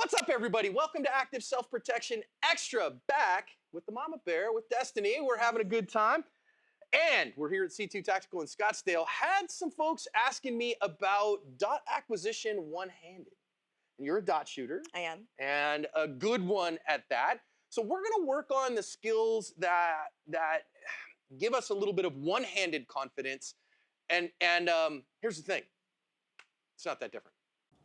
What's up, everybody? Welcome to Active Self-Protection Extra, back with the Mama Bear, with Destiny. We're having a good time. And we're here at C2 Tactical in Scottsdale. Had some folks asking me about dot acquisition one-handed. And you're a dot shooter. I am. And a good one at that. So we're gonna work on the skills that give us a little bit of one-handed confidence. And here's the thing, it's not that different.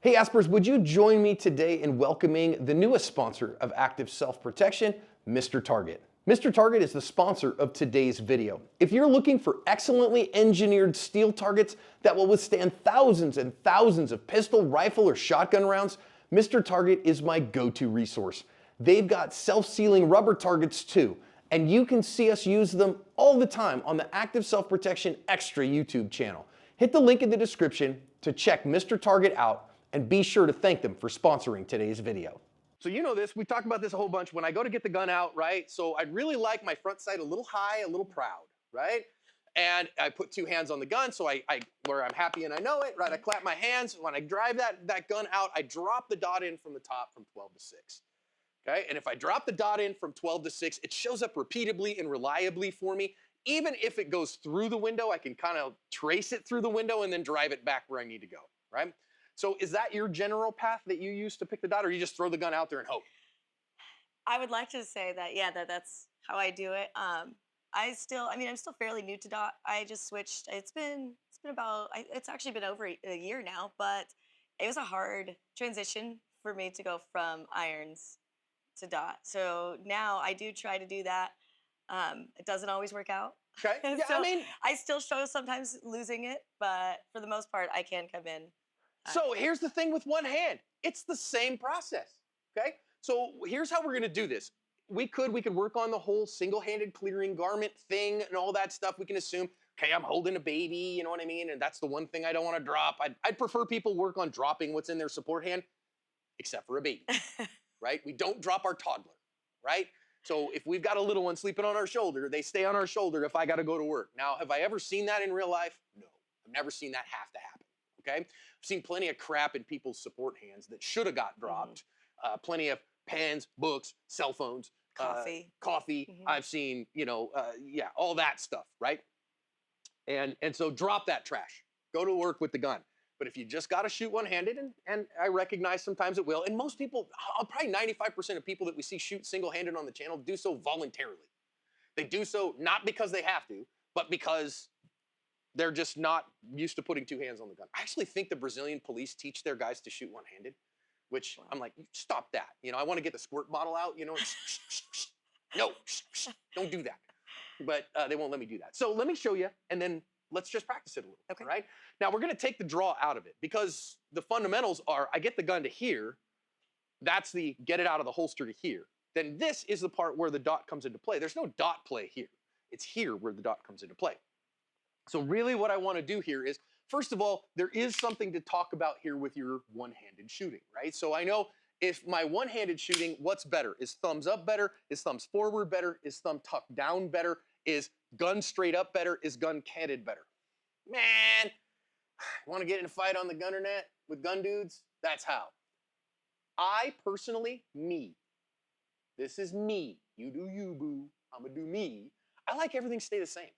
Hey Aspers, would you join me today in welcoming the newest sponsor of Active Self-Protection, Mr. Target. Mr. Target is the sponsor of today's video. If you're looking for excellently engineered steel targets that will withstand thousands and thousands of pistol, rifle, or shotgun rounds, Mr. Target is my go-to resource. They've got self-sealing rubber targets too, and you can see us use them all the time on the Active Self-Protection Extra YouTube channel. Hit the link in the description to check Mr. Target out, and be sure to thank them for sponsoring today's video. So you know this, we talked about this a whole bunch. When I go to get the gun out, right? So I'd really like my front sight a little high, a little proud, right? And I put two hands on the gun, so where I'm happy and I know it, right? I clap my hands. When I drive that gun out, I drop the dot in from the top from 12 to 6. Okay, and if I drop the dot in from 12 to 6, it shows up repeatably and reliably for me. Even if it goes through the window, I can kind of trace it through the window and then drive it back where I need to go, right? So is that your general path that you use to pick the dot, or you just throw the gun out there and hope? I would like to say that, yeah, that's how I do it. I'm still fairly new to dot. I just switched. It's actually been over a year now, but it was a hard transition for me to go from irons to dot. So now I do try to do that. It doesn't always work out. Okay. Yeah, So I still struggle sometimes losing it, but for the most part, I can come in. So here's the thing with one hand. It's the same process, okay? So here's how we're gonna do this. We could work on the whole single-handed clearing garment thing and all that stuff. We can assume, okay, I'm holding a baby, you know what I mean? And that's the one thing I don't wanna drop. I'd prefer people work on dropping what's in their support hand, except for a baby, right? We don't drop our toddler, right? So if we've got a little one sleeping on our shoulder, they stay on our shoulder if I gotta go to work. Now, have I ever seen that in real life? No, I've never seen that have to happen. Okay? I've seen plenty of crap in people's support hands that should have got dropped. Plenty of pens, books, cell phones, Coffee. I've seen, all that stuff, right? And so drop that trash. Go to work with the gun. But if you just got to shoot one-handed, and I recognize sometimes it will, and most people, probably 95% of people that we see shoot single-handed on the channel do so voluntarily. They do so not because they have to, but because they're just not used to putting two hands on the gun. I actually think the Brazilian police teach their guys to shoot one-handed, which I'm like, stop that. I want to get the squirt bottle out, no, don't do that. But they won't let me do that. So let me show you, and then let's just practice it a little, okay. Right? Now we're gonna take the draw out of it, because the fundamentals are, I get the gun to here, that's the get it out of the holster to here. Then this is the part where the dot comes into play. There's no dot play here. It's here where the dot comes into play. So really what I want to do here is, first of all, there is something to talk about here with your one-handed shooting, right? So I know if my one-handed shooting, what's better? Is thumbs up better? Is thumbs forward better? Is thumb tucked down better? Is gun straight up better? Is gun canted better? Man, want to get in a fight on the gunner net with gun dudes? That's how. I personally, this is me. You do you, boo. I'm gonna do me. I like everything stay the same.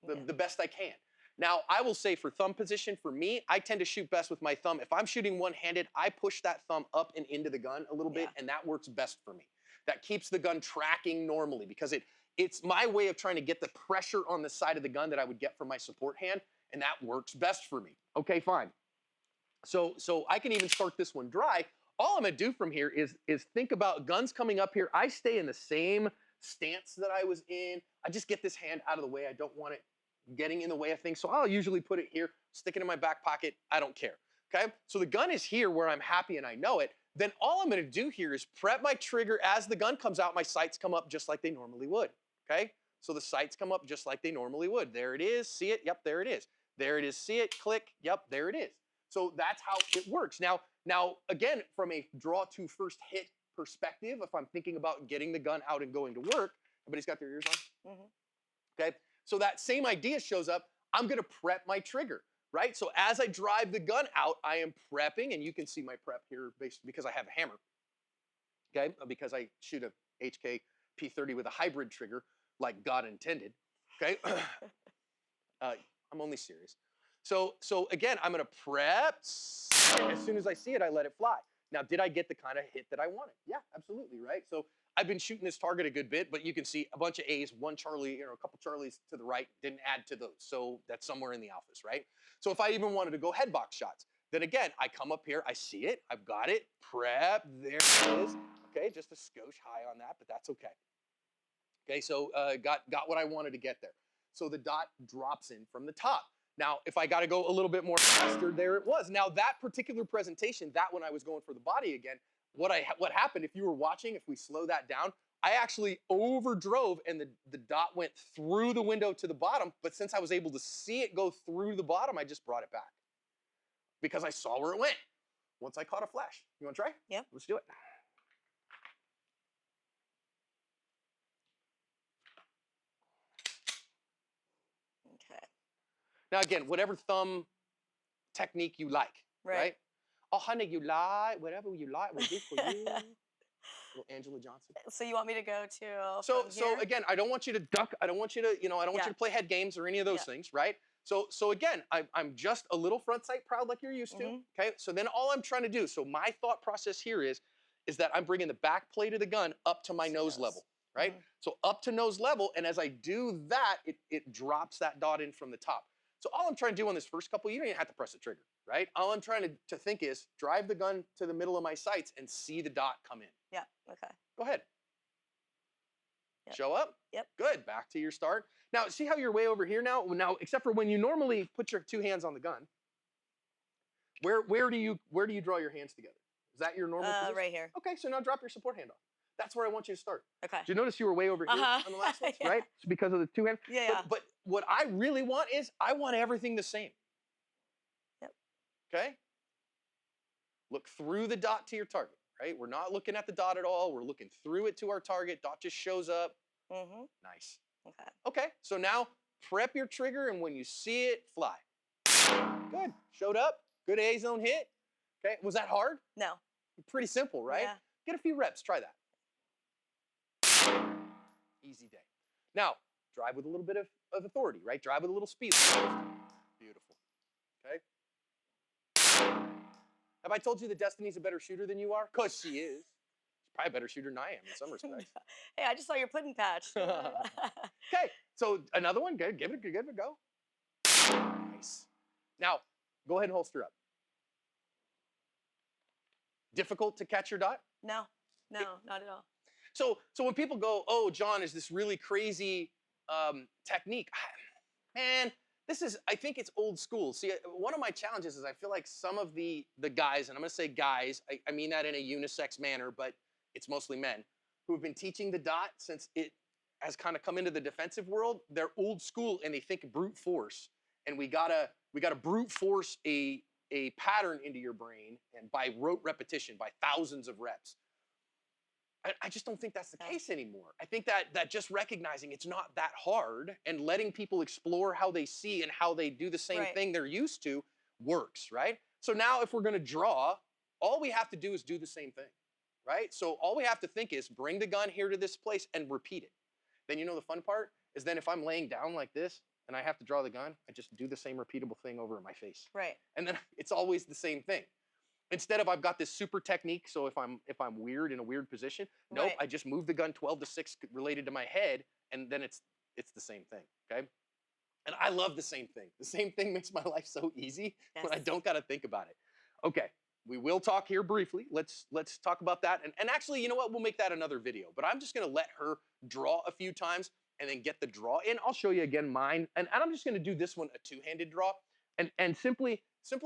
The best I can. Now, I will say for thumb position, for me, I tend to shoot best with my thumb. If I'm shooting one-handed, I push that thumb up and into the gun a little bit, and that works best for me. That keeps the gun tracking normally, because it's my way of trying to get the pressure on the side of the gun that I would get from my support hand, and that works best for me. Okay, fine. So I can even start this one dry. All I'm gonna do from here is think about guns coming up here. I stay in the same stance that I was in. I just get this hand out of the way. I don't want it getting in the way of things. So I'll usually put it here, stick it in my back pocket. I don't care. Okay. So the gun is here where I'm happy and I know it. Then all I'm going to do here is prep my trigger. As the gun comes out, my sights come up just like they normally would. Okay. So the sights come up just like they normally would. There it is. See it? Yep. There it is. There it is. See it? Click. Yep. There it is. So that's how it works. Now again, from a draw to first hit perspective, if I'm thinking about getting the gun out and going to work, everybody's got their ears on? Okay, so that same idea shows up. I'm gonna prep my trigger, right? So as I drive the gun out, I am prepping, and you can see my prep here because I have a hammer. okay? Because I shoot a HK P30 with a hybrid trigger like God intended, okay? I'm only serious. So again, I'm gonna prep. As soon as I see it, I let it fly. Now, did I get the kind of hit that I wanted? Yeah, absolutely, right? So I've been shooting this target a good bit, but you can see a bunch of A's, one Charlie, a couple Charlies to the right, didn't add to those. So that's somewhere in the alphas, right? So if I even wanted to go head box shots, then again, I come up here, I see it, I've got it, prep, there it is. Okay, just a skosh high on that, but that's okay. Okay, so got what I wanted to get there. So the dot drops in from the top. Now, if I got to go a little bit more faster, there it was. Now that particular presentation, that when I was going for the body again, what happened, if you were watching, if we slow that down, I actually overdrove and the dot went through the window to the bottom. But since I was able to see it go through the bottom, I just brought it back because I saw where it went once I caught a flash. You want to try? Yep. Let's do it. Okay. Now again, whatever thumb technique you like, right? Oh, honey, you lie. Whatever you like, we'll do for you. Little Angela Johnson. So you want me to go to So from here? again, I don't want you to duck. I don't want you to, I don't want Yeah. you to play head games or any of those Yeah. things, right? So again, I'm just a little front sight proud like you're used to. Okay. So then all I'm trying to do. So my thought process here is that I'm bringing the back plate of the gun up to my nose level, right? So up to nose level, and as I do that, it drops that dot in from the top. So all I'm trying to do on this first couple, you don't even have to press the trigger, right? All I'm trying to think is drive the gun to the middle of my sights and see the dot come in. Yeah. Okay. Go ahead. Yep. Show up. Yep. Good. Back to your start. Now, see how you're way over here now? Now, except for when you normally put your two hands on the gun, where do you draw your hands together? Is that your normal position? Right here. Okay, so now drop your support hand off. That's where I want you to start. Okay. Did you notice you were way over here on the last one, Yeah. right? It's because of the two hands. Yeah. But what I really want is I want everything the same. Yep. Okay? Look through the dot to your target, right? We're not looking at the dot at all. We're looking through it to our target. Dot just shows up. Nice. Okay. Okay, so now prep your trigger, and when you see it, fly. Good. Showed up. Good A zone hit. Okay, was that hard? No. Pretty simple, right? Yeah. Get a few reps. Try that. Easy day. Now, drive with a little bit of authority, right? Drive with a little speed. Beautiful. Okay. Have I told you that Destiny's a better shooter than you are? Because she is. She's probably a better shooter than I am in some respects. Hey, I just saw your pudding patch. Okay, so another one. Good. Give it a go. Nice. Now, go ahead and holster up. Difficult to catch your dot? No, not at all. So when people go, oh, John, is this really crazy technique? Man, I think it's old school. See, one of my challenges is I feel like some of the guys, and I'm gonna say guys, I mean that in a unisex manner, but it's mostly men, who have been teaching the dot since it has kind of come into the defensive world. They're old school and they think brute force. And we gotta brute force a pattern into your brain, and by rote repetition, by thousands of reps. I just don't think that's the case anymore. I think that just recognizing it's not that hard and letting people explore how they see and how they do the same thing they're used to works, right? So now if we're gonna draw, all we have to do is do the same thing, right? So all we have to think is bring the gun here to this place and repeat it. Then you know the fun part is then if I'm laying down like this and I have to draw the gun, I just do the same repeatable thing over in my face. Right. And then it's always the same thing. Instead of I've got this super technique, so if I'm weird in a weird position, nope, I just move the gun 12 to 6 related to my head, and then it's the same thing, okay? And I love the same thing. The same thing makes my life so easy when I don't got to think about it. Okay, we will talk here briefly. Let's talk about that. And actually, you know what? We'll make that another video. But I'm just going to let her draw a few times and then get the draw in. I'll show you again mine. And I'm just going to do this one a two-handed draw. And simply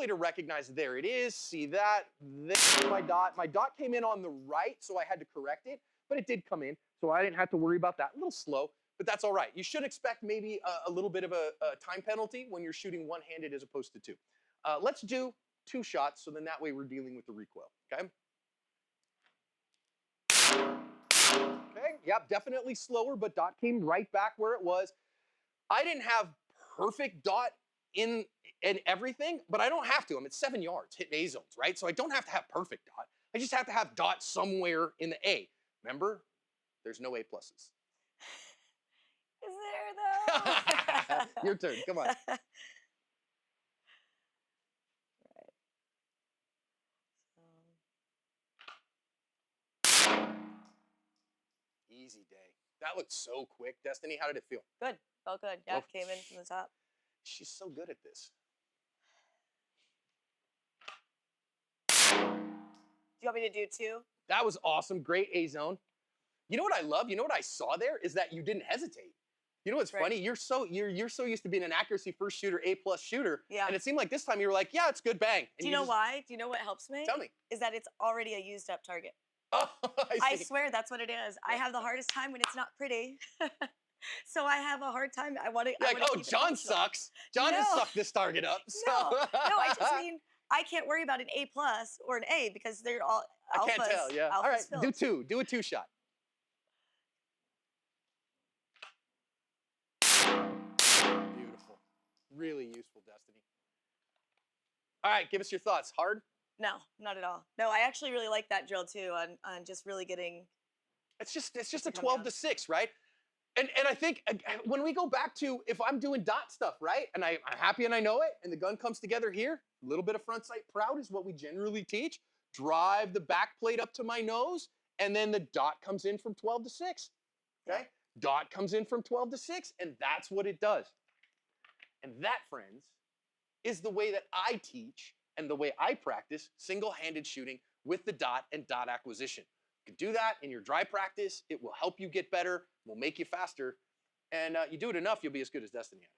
to recognize there it is. See that? There's my dot. My dot came in on the right, so I had to correct it. But it did come in, so I didn't have to worry about that. A little slow, but that's all right. You should expect maybe a little bit of a time penalty when you're shooting one-handed as opposed to two. Let's do 2 shots, so then that way we're dealing with the recoil, okay? Okay, yep, definitely slower, but dot came right back where it was. I didn't have perfect dot in everything, but I don't have to. I'm at 7 yards, hitting A zones, right? So I don't have to have perfect dot. I just have to have dots somewhere in the A. Remember, there's no A pluses. Is there though? Your turn. Come on. Easy day. That looked so quick. Destiny, how did it feel? Good. Felt good. Yeah, Oh. came in from the top. She's so good at this. Do you want me to do 2? That was awesome. Great A zone. You know what I love? You know what I saw there is that you didn't hesitate. You know what's Right. funny? You're so used to being an accuracy first shooter, A+ shooter. Yeah. And it seemed like this time you were like, yeah, it's good, bang. And Do you know why? Do you know what helps me? Tell me. Is that it's already a used up target. Oh, I see. swear that's what it is. I have the hardest time when it's not pretty. So I have a hard time. I want to. You're like, oh, John sucks. John has No. sucked this target up. So. No, I just mean I can't worry about an A+ or an A because they're all alphas. I can't tell, yeah. All right, filled. do 2. Do a 2 shot. Beautiful. Really useful, Destiny. All right, give us your thoughts. Hard? No, not at all. No, I actually really like that drill too on just really getting. It's just a come 12 down. to 6, right? And I think when we go back to if I'm doing dot stuff, right? And I'm happy and I know it, and the gun comes together here, a little bit of front sight proud is what we generally teach. Drive the back plate up to my nose, and then the dot comes in from 12 to 6. Okay? Yeah. Dot comes in from 12 to 6, and that's what it does. And that, friends, is the way that I teach and the way I practice single-handed shooting with the dot and dot acquisition. You can do that in your dry practice. It will help you get better, will make you faster, and you do it enough, you'll be as good as Destiny at it.